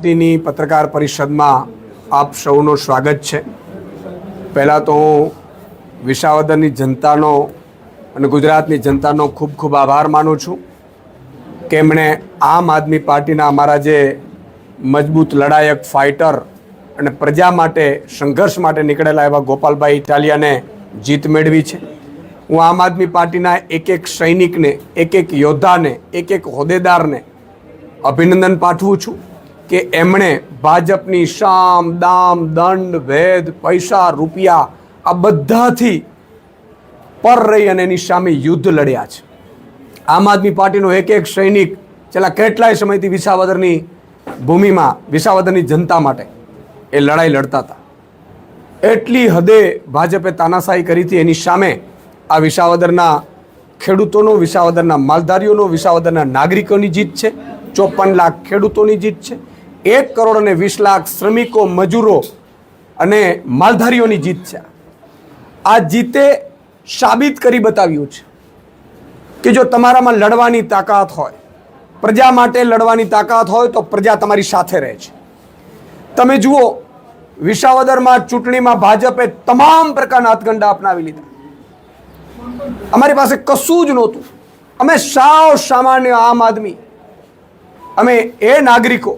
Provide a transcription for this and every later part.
ની પત્રકાર પરિષદમાં આપ સૌનું સ્વાગત છે। પહેલાં તો હું વિસાવદરની જનતાનો અને ગુજરાતની જનતાનો ખૂબ ખૂબ આભાર માનું છું કે એમણે આમ આદમી પાર્ટીના અમારા જે મજબૂત લડાયક ફાઇટર અને પ્રજા માટે સંઘર્ષ માટે નીકળેલા એવા ગોપાલભાઈ ઇટાલિયાને જીત મેળવી છે। હું આમ આદમી પાર્ટીના એક એક સૈનિકને, એક એક યોદ્ધાને, એક એક હોદ્દેદારને અભિનંદન પાઠવું છું કે એમણે ભાજપની સામ દામ દંડ ભેદ પૈસા રૂપિયા આ બધાથી પર રહી અને એની સામે યુદ્ધ લડ્યા છે। આમ આદમી પાર્ટીનો એક એક સૈનિક છેલ્લા કેટલાય સમયથી વિસાવદરની ભૂમિમાં વિસાવદરની જનતા માટે એ લડાઈ લડતા હતા। એટલી હદે ભાજપે તાનાશાહી કરી હતી, એની સામે આ વિસાવદરના ખેડૂતોનો, વિસાવદરના માલધારીઓનો, વિસાવદરના નાગરિકોની જીત છે। 54 લાખ ખેડૂતોની જીત છે। 1 કરોડ અને 20 લાખ શ્રમિકો, મજૂરો અને માલધારીઓની જીત છે। આ જીતે સાબિત કરી બતાવ્યું છે કે જો તમારામાં લડવાની તાકાત હોય, પ્રજા માટે લડવાની તાકાત હોય તો પ્રજા તમારી સાથે રહે છે। તમે જુઓ, વિસાવદરમાં ચૂંટણીમાં ભાજપે તમામ પ્રકારના હાથગંડા અપનાવી લીધા। અમારી પાસે કશું જ નહોતું। અમે સાવ સામાન્ય આમ આદમી, અમે એ નાગરિકો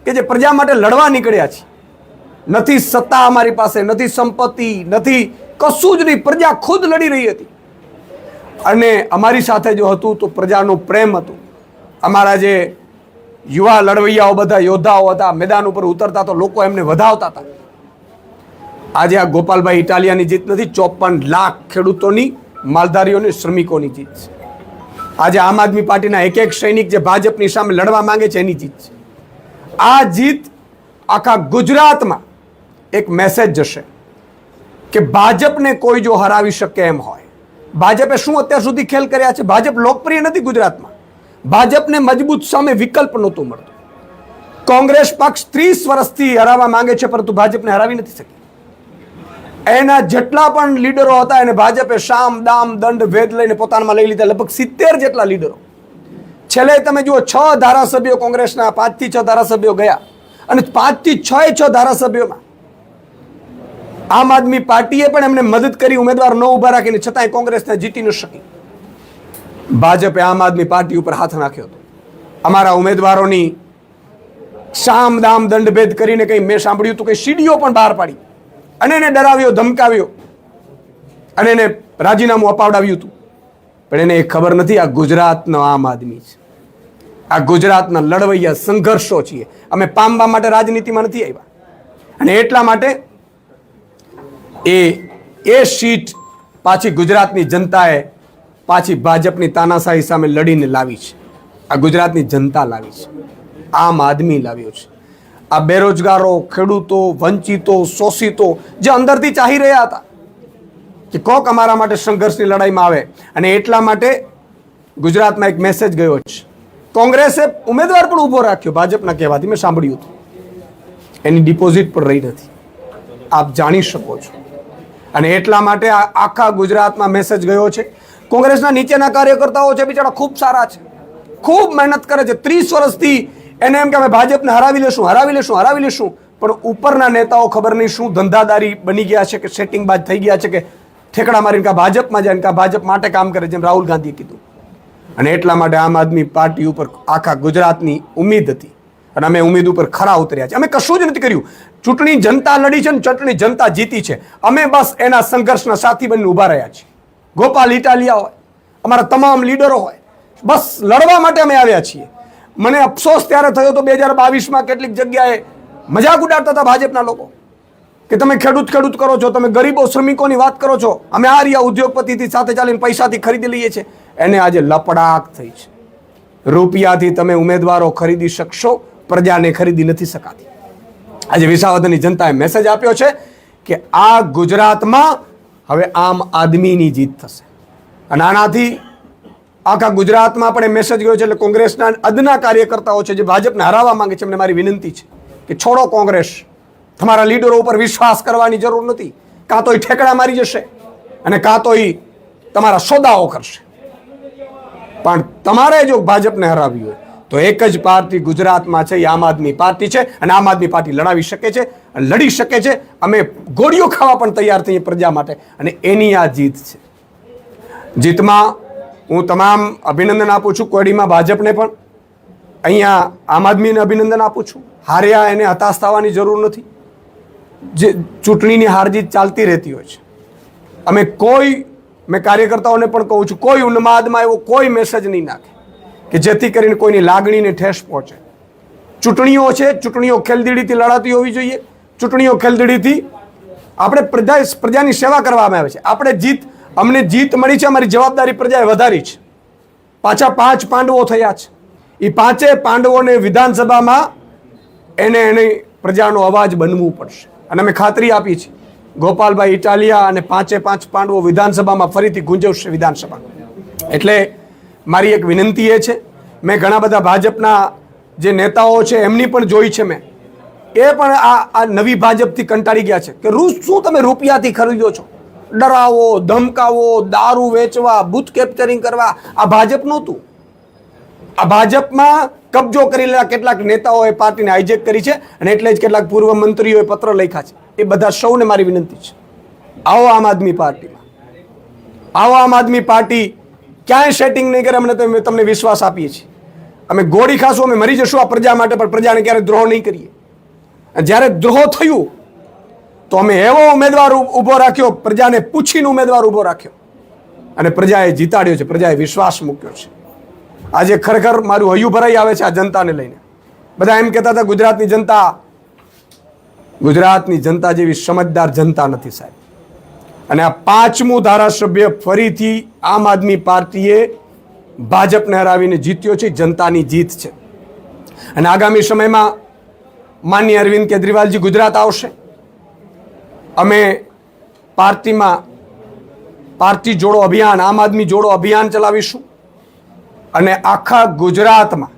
કે જે પ્રજા માટે લડવા નીકળ્યા છીએ। નથી સત્તા અમારી પાસે, નથી સંપત્તિ, નથી કશું જ નહીં। પ્રજા ખુદ લડી રહી હતી અને અમારી સાથે જો હતું તો પ્રજાનું પ્રેમ હતું। અમારા જે યુવા લડવૈયાઓ બધા યોદ્ધાઓ હતા, મેદાન ઉપર ઉતરતા તો લોકો એમને વધાવતા હતા। આજે આ ગોપાલભાઈ ઇટાલિયાની જીત નથી, 54 લાખ ખેડૂતોની, માલધારીઓની, શ્રમિકોની જીત છે। આજે આમ આદમી પાર્ટીના એક એક સૈનિક જે ભાજપની સામે લડવા માંગે છે એની જીત છે। આ જીત આખા ગુજરાતમાં એક મેસેજ જશે કે ભાજપને કોઈ જો હરાવી શકે એમ હોય। ભાજપે શું અત્યાર સુધી ખેલ કર્યા છે? ભાજપ લોકપ્રિય નથી ગુજરાતમાં। ભાજપને મજબૂત સામે વિકલ્પ નહોતું મળતું। કોંગ્રેસ પક્ષ 30 વર્ષથી હરાવવા માંગે છે પરંતુ ભાજપને હરાવી નથી શકી। એના જેટલા પણ લીડરો હતા એને ભાજપે સામ દામ દંડ ભેદ લઈને પોતાનામાં લઈ લીધા। લગભગ 70 જેટલા લીડરો। છેલ્લે તમે જુઓ, 6 ધારાસભ્યો કોંગ્રેસના, 5 થી 6 ધારાસભ્યો ગયા અને 5 થી 6 ધારાસભ્યોમાં આમ આદમી પાર્ટીએ પણ એમને મદદ કરી, ઉમેદવાર ન ઉભા રાખીને, છતાંય કોંગ્રેસને જીતી ન શકી। ભાજપે આમ આદમી પાર્ટી ઉપર હાથ નાખ્યો હતો। અમારા ઉમેદવારોની સામ દામ દંડ ભેદ કરીને કંઈ મેં સાંભળ્યું હતું કે સીડીઓ પણ બહાર પાડી અને એને ડરાવ્યો, ધમકાવ્યો અને એને રાજીનામું અપાવડાવ્યું હતું। પણ એને એ ખબર નથી આ ગુજરાતનો આમ આદમી છે। આ ગુજરાતના લડવૈયા સંઘર્ષો છીએ। અમે પામવા માટે રાજનીતિમાં નથી આવ્યા અને એટલા માટે એ સીટ પાછી ગુજરાતની જનતાએ પાછી ભાજપની તાનાશાહી સામે લડીને લાવી છે। આ ગુજરાતની જનતા લાવી છે, આમ આદમી લાવ્યો છે। આ બેરોજગારો, ખેડૂતો, વંચિતો, શોષિતો જે અંદરથી ચાહી રહ્યા હતા કે કોક અમારા માટે સંઘર્ષની લડાઈમાં આવે અને એટલા માટે ગુજરાતમાં એક મેસેજ ગયો છે। કોંગ્રેસે ઉમેદવાર પણ ઊભો રાખ્યો ભાજપના કહેવાથી, મેં સાંભળ્યું હતું। એની ડિપોઝિટ પણ રહી નથી, આપ જાણી શકો છો। અને એટલા માટે આ આખા ગુજરાતમાં મેસેજ ગયો છે। કોંગ્રેસના નીચેના કાર્યકર્તાઓ છે, બિચારા ખૂબ સારા છે, ખૂબ મહેનત કરે છે। 30 વર્ષથી એને એમ કે અમે ભાજપને હરાવી લેશું, પણ ઉપરના નેતાઓ ખબર નહીં શું ધંધાદારી બની ગયા છે કે સેટિંગબાજ થઈ ગયા છે કે ઠેકડા મારીને કા ભાજપમાં જાય, કા ભાજપ માટે કામ કરે, જેમ રાહુલ ગાંધીએ કીધું। અને એટલા માટે આમ આદમી પાર્ટી ઉપર આખા ગુજરાતની ઉમ્મીદ હતી અને અમે ઉમ્મીદ ઉપર ખરા ઉતર્યા છે। અમે કશું જ નથી કર્યું। ચૂંટણી જનતા લડી છે ને ચૂંટણી જનતા જીતી છે। અમે બસ એના સંઘર્ષના સાથી બનીને ઊભા રહ્યા છીએ। ગોપાલ ઇટાલિયા હોય, અમારા તમામ લીડરો હોય, બસ લડવા માટે અમે આવ્યા છીએ। મને અફસોસ ત્યારે થયો તો 2022માં કેટલીક જગ્યાએ મજાક ઉડાડતા હતા ભાજપના લોકો કે તમે ખેડૂત કરો છો, તમે ગરીબો શ્રમિકોની વાત કરો છો, અમે આ રહ્યા ઉદ્યોગપતિથી સાથે ચાલીને પૈસાથી ખરીદી લઈએ છીએ। એને આજે લપડાક થઈ છે। રૂપિયાથી તમે ઉમેદવારો ખરીદી શકશો, પ્રજાને ખરીદી નથી શકાતી। આજે વિસાવદરની જનતાએ મેસેજ આપ્યો છે કે આ ગુજરાતમાં હવે આમ આદમીની જીત થશે અને આનાથી આખા ગુજરાતમાં પણ એ મેસેજ ગયો છે। એટલે કોંગ્રેસના અદના કાર્યકર્તાઓ છે જે ભાજપને હરાવવા માંગે છે, એમને મારી વિનંતી છે કે છોડો કોંગ્રેસ। તમારા લીડરો ઉપર વિશ્વાસ કરવાની જરૂર નથી। કાં તો એ ઠેકડા મારી જશે અને કાં તો એ તમારા સોદાઓ કરશે, પણ તમારે જો ભાજપને હરાવી હોય તો એક જ પાર્ટી ગુજરાતમાં છે, એ આમ આદમી પાર્ટી છે. અને આમ આદમી પાર્ટી લડાવી શકે છે, લડી શકે છે. અમે ગોળીઓ ખાવા પણ તૈયાર થઈએ પ્રજા માટે. અને એની આ જીત છે. જીતમાં હું તમામ અભિનંદન આપું છું. કોડીમાં ભાજપને પણ, અહીંયા આમ આદમીને અભિનંદન આપું છું. હાર્યા એને હતાશ થવાની જરૂર નથી. જે ચૂંટણીની હાર જીત ચાલતી રહેતી હોય છે. અમે મેં કાર્યકર્તાઓને પણ કહું છું, કોઈ ઉન્માદમાં એવો કોઈ મેસેજ નહીં નાખે કે જેથી કરીને કોઈની લાગણીને ઠેસ પહોંચે. ચૂંટણીઓ છે, ચૂંટણીઓ ખેલદીડીથી લડાતી હોવી જોઈએ. ચૂંટણીઓ ખેલદીડીથી આપણે પ્રજાની સેવા કરવામાં આવે છે. અમને જીત મળી છે, અમારી જવાબદારી પ્રજાએ વધારી છે. પાછા 5 પાંડવો થયા છે. એ 5 પાંડવોને વિધાનસભામાં એની પ્રજાનો અવાજ બનવું પડશે. અને અમે ખાતરી આપી છે, ગોપાલભાઈ ઇટાલિયા અને 5 પાંડવો વિધાનસભામાં ફરીથી ગુંજવશે વિધાનસભા. એટલે મારી એક વિનંતી એ છે, મેં ઘણા બધા ભાજપના જે નેતાઓ છે એમની પણ જોઈ છે. મેં એ પણ આ નવી ભાજપથી કંટાળી ગયા છે કે શું તમે રૂપિયાથી ખરીદો છો? ડરાવો, ધમકાવો, દારૂ વેચવા, બૂથ કેપ્ચરિંગ કરવા, આ ભાજપ નહોતું. આ ભાજપમાં કબજો કરી લેલા કેટલાક નેતાઓએ પાર્ટીને હાઈજેક કરી છે. અને એટલે જ કેટલાક પૂર્વ મંત્રીઓએ પત્ર લખ્યા છે. એ બધા સૌને મારી વિનંતી છે, આવો આમ આદમી પાર્ટીમાં, આવો આમ આદમી પાર્ટી ક્યાંય સેટિંગ નહીં કરે. અમને તમને વિશ્વાસ આપીએ છીએ. અમે ગોળી ખાશું, અમે મરી જશું આ પ્રજા માટે, પણ પ્રજાને ક્યારે દ્રોહ નહીં કરીએ. જ્યારે દ્રોહ થયું તો અમે એવો ઉમેદવાર ઊભો રાખ્યો, પ્રજાને પૂછીને ઉમેદવાર ઊભો રાખ્યો, અને પ્રજાએ જીતાડ્યો છે. પ્રજાએ વિશ્વાસ મૂક્યો છે. આજે ખરેખર મારું હૈયું ભરાઈ આવે છે આ જનતાને લઈને. બધા એમ કહેતા હતા ગુજરાતની જનતા જેવી સમજદાર જનતા નથી સાહેબ. અને આ 5મું ધારાસભ્ય ફરીથી આમ આદમી પાર્ટીએ ભાજપને હરાવીને જીત્યો છે. જનતાની જીત છે. અને આગામી સમયમાં માનનીય અરવિંદ કેજરીવાલજી ગુજરાત આવશે. અમે પાર્ટી જોડો અભિયાન, આમ આદમી જોડો અભિયાન ચલાવીશું. અને આખા ગુજરાતમાં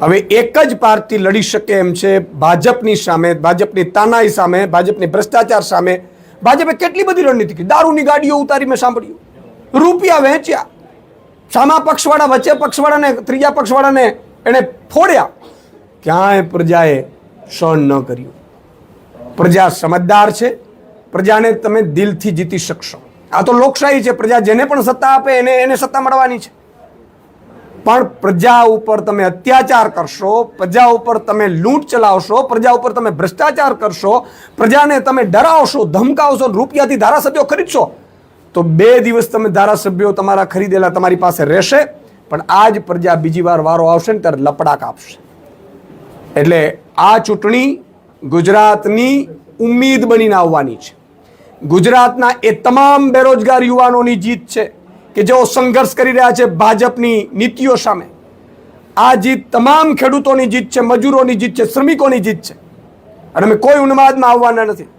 હવે એક જ પાર્ટી લડી શકે એમ છે ભાજપની સામે, ભાજપની તાનાઈ સામે, ભાજપની ભ્રષ્ટાચાર સામે. ભાજપે કેટલી બધી રણનીતિ કરી. દારૂની ગાડીઓ ઉતારી મેં સાંભળ્યું, રૂપિયા વહેંચ્યા, સામા પક્ષવાળા વચ્ચે પક્ષવાળાને, ત્રીજા પક્ષવાળાને એને ફોડ્યા. ક્યાંય પ્રજાએ સહન ન કર્યું. પ્રજા સમજદાર છે. પ્રજાને તમે દિલથી જીતી શકશો. આ તો લોકશાહી છે. પ્રજા જેને પણ સત્તા આપે એને સત્તા મળવાની છે. પણ પ્રજા ઉપર તમે અત્યાચાર કરશો, પ્રજા ઉપર તમે લૂંટ ચલાવશો, પ્રજા ઉપર તમે ભ્રષ્ટાચાર કરશો, પ્રજાને તમે ડરાવશો, ધમકાવશો, રૂપિયાથી ધારાસભ્યો ખરીદશો, તો 2 દિવસ તમે ધારાસભ્યો તમારા ખરીદેલા તમારી પાસે રહેશે. પણ આ જ પ્રજા બીજી વાર વારો આવશે ને ત્યારે લપડાક આપશે. એટલે આ ચૂંટણી ગુજરાતની ઉમ્મીદ બનીને આવવાની છે. ગુજરાતના એ તમામ બેરોજગાર યુવાનોની જીત છે કે જેઓ સંઘર્ષ કરી રહ્યા છે ભાજપની નીતિઓ સામે. આ જીત તમામ ખેડૂતોની જીત છે, મજૂરોની જીત છે, શ્રમિકોની જીત છે. અને અમે કોઈ ઉન્માદમાં આવવાના નથી.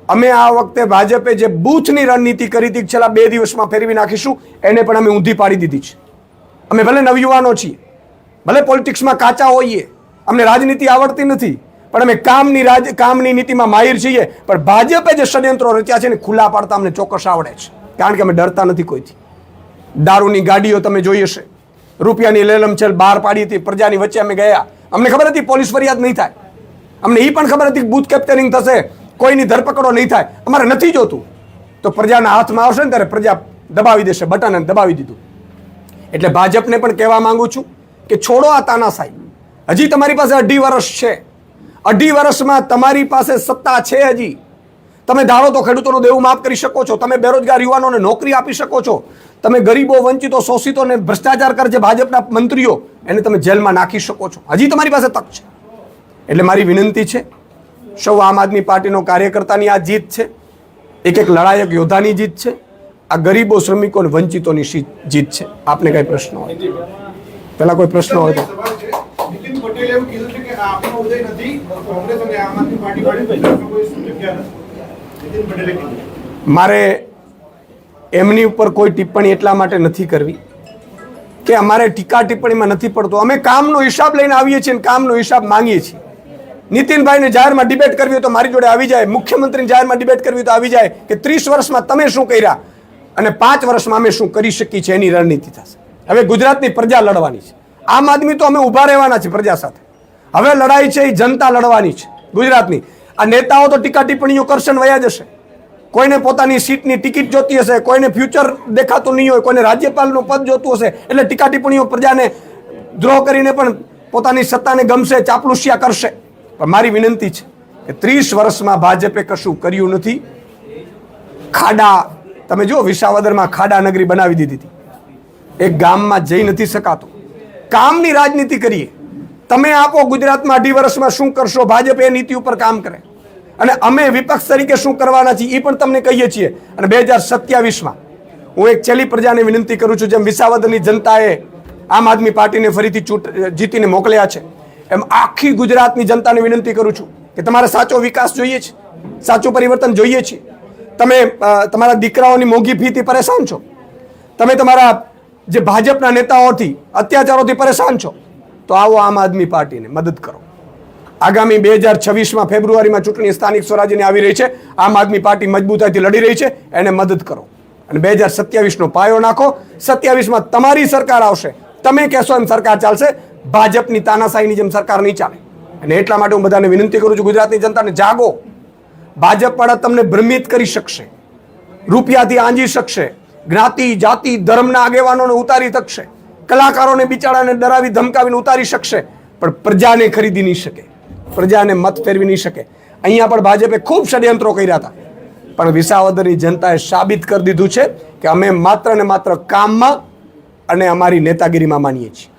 અમે આ વખતે ભાજપે જે બૂથની રણનીતિ કરી હતી છેલ્લા 2 દિવસમાં ફેરવી નાખીશું. એને પણ અમે ઊંધી પાડી દીધી છે. અમે ભલે નવયુવાનો છીએ, ભલે પોલિટિક્સમાં કાચા હોઈએ, અમને રાજનીતિ આવડતી નથી, પણ અમે કામની નીતિમાં માહિર છીએ. પણ ભાજપે જે ષડયંત્રો રચ્યા છે ને ખુલ્લા પાડતા અમને ચોક્કસ આવડે છે. કારણ કે અમે ડરતા નથી કોઈથી. દારૂની ગાડીઓ તમે જોઈ હશે, રૂપિયાની લેલમછેલ બહાર પાડી હતી. પ્રજાની વચ્ચે અમે ગયા. અમને ખબર હતી પોલીસ ફરિયાદ નહીં થાય. અમને એ પણ ખબર હતી કે બૂથ કેપ્ચરિંગ થશે, કોઈની ધરપકડો નહીં થાય. અમારે નથી જોતું. તો પ્રજાના હાથમાં આવશે ને ત્યારે પ્રજા દબાવી દેશે, બટન દબાવી દીધું. એટલે ભાજપને પણ કહેવા માંગુ છું કે છોડો આ તાનાશાહી. હજી તમારી પાસે 2.5 વર્ષ છે. 2.5 વર્ષમાં તમારી પાસે સત્તા છે. હજી તમે ધારો તો ખેડૂતોનું દેવું માફ કરી શકો છો. તમે બેરોજગાર યુવાનોને નોકરી આપી શકો છો. તમે ગરીબો, વંચિતો, શોષિતોને ભ્રષ્ટાચાર કરે છે ભાજપના મંત્રીઓ, એને તમે જેલમાં નાખી શકો છો. હજી તમારી પાસે તક છે. એટલે મારી વિનંતી છે, સૌ આમ આદમી પાર્ટીનો કાર્યકર્તાની આ જીત છે. એક લડાયક યોદ્ધાની જીત છે. આ ગરીબો, શ્રમિકો અને વંચિતોની જીત છે. આપને કઈ પ્રશ્ન હોય? પહેલા કોઈ પ્રશ્ન હોય તો નીતિન પટેલે એવું કીધું છે કે આપનો ઉદય નથી, કોંગ્રેસ અને આમ આદમી પાર્ટી વાળી કોઈ જગ્યા નથી. નીતિન પટેલે કીધું. મારે એમની ઉપર કોઈ ટિપ્પણી એટલા માટે નથી કરવી કે અમારે ટીકા ટિપ્પણીમાં નથી પડતો. અમે કામનો હિસાબ લઈને આવીએ છીએ અને કામનો હિસાબ માંગીએ છીએ. નીતિનભાઈને જાહેરમાં ડિબેટ કરવી હોય તો મારી જોડે આવી જાય. મુખ્યમંત્રીને જાહેરમાં ડિબેટ કરવી હોય તો આવી જાય કે 30 વર્ષમાં તમે શું કર્યા અને 5 વર્ષમાં અમે શું કરી શકીએ છીએ, એની રણનીતિ થશે. હવે ગુજરાતની પ્રજા લડવાની છે. આમ આદમી તો અમે ઊભા રહેવાના છે પ્રજા સાથે. હવે લડાઈ છે એ જનતા લડવાની છે ગુજરાતની. આ નેતાઓ તો ટીકા ટિપ્પણીઓ કરશે ને વયા જશે. કોઈને પોતાની સીટની ટિકિટ જોતી હશે, કોઈને ફ્યુચર દેખાતું નહીં હોય, કોઈને રાજ્યપાલનું પદ જોતું હશે, એટલે ટીકા ટિપ્પણીઓ પ્રજાને દ્રોહ કરીને પણ પોતાની સત્તાને ગમશે, ચાપલુસિયા કરશે. પણ મારી વિનંતી છે કે 30 વર્ષમાં ભાજપે કશું કર્યું નથી. ખાડા તમે જુઓ, વિસાવદરમાં ખાડા નગરી બનાવી દીધી હતી. એક ગામમાં જઈ નથી શકાતું. કામની રાજનીતિ કરીએ. તમે આપો ગુજરાતમાં 2.5 વર્ષમાં શું કરશો, ભાજપ એ નીતિ ઉપર કામ કરે અને અમે વિપક્ષ તરીકે શું કરવાના છીએ એ પણ તમને કહીએ છીએ. અને 2027માં હું એક છેલ્લી પ્રજાને વિનંતી કરું છું, જેમ વિસાવદરની જનતાએ આમ આદમી પાર્ટીને ફરીથી જીતીને મોકલ્યા છે, એમ આખી ગુજરાતની જનતાને વિનંતી કરું છું કે તમારે સાચો વિકાસ જોઈએ છે, સાચું પરિવર્તન જોઈએ છે. તમે તમારા દીકરાઓની મોંઘી ફીથી પરેશાન છો, તમે તમારા જે ભાજપના નેતાઓથી અત્યાચારોથી પરેશાન છો, તો આવો આમ આદમી પાર્ટીને મદદ કરો. આગામી 2026માં ફેબ્રુઆરીમાં ચૂંટણી સ્થાનિક સ્વરાજ્યની આવી રહી છે. આમ આદમી પાર્ટી મજબૂતાઈથી લડી રહી છે, એને મદદ કરો અને 2027નો પાયો નાખો. 27માં તમારી સરકાર આવશે, તમે કહેશો એમ સરકાર ચાલશે. ભાજપની તાનાશાહીની જેમ સરકાર નહીં ચાલે. અને એટલા માટે હું બધાને વિનંતી કરું છું, ગુજરાતની જનતાને જાગો. ભાજપવાળા તમને ભ્રમિત કરી શકશે, રૂપિયાથી આંજી શકશે, જ્ઞાતિ જાતિ ધર્મના આગેવાનોને ઉતારી શકશે, કલાકારોને બિચારાને ડરાવી ધમકાવીને ઉતારી શકશે, પણ પ્રજાને ખરીદી નહીં શકે, પ્રજાને મત ફેરવી નહીં શકે. અહીંયા પણ ભાજપે ખૂબ ષડયંત્રો કર્યા હતા, પણ વિસાવદરની જનતાએ સાબિત કરી દીધું છે કે અમે માત્ર ને માત્ર કામમાં અને અમારી નેતાગીરીમાં માનીએ છીએ.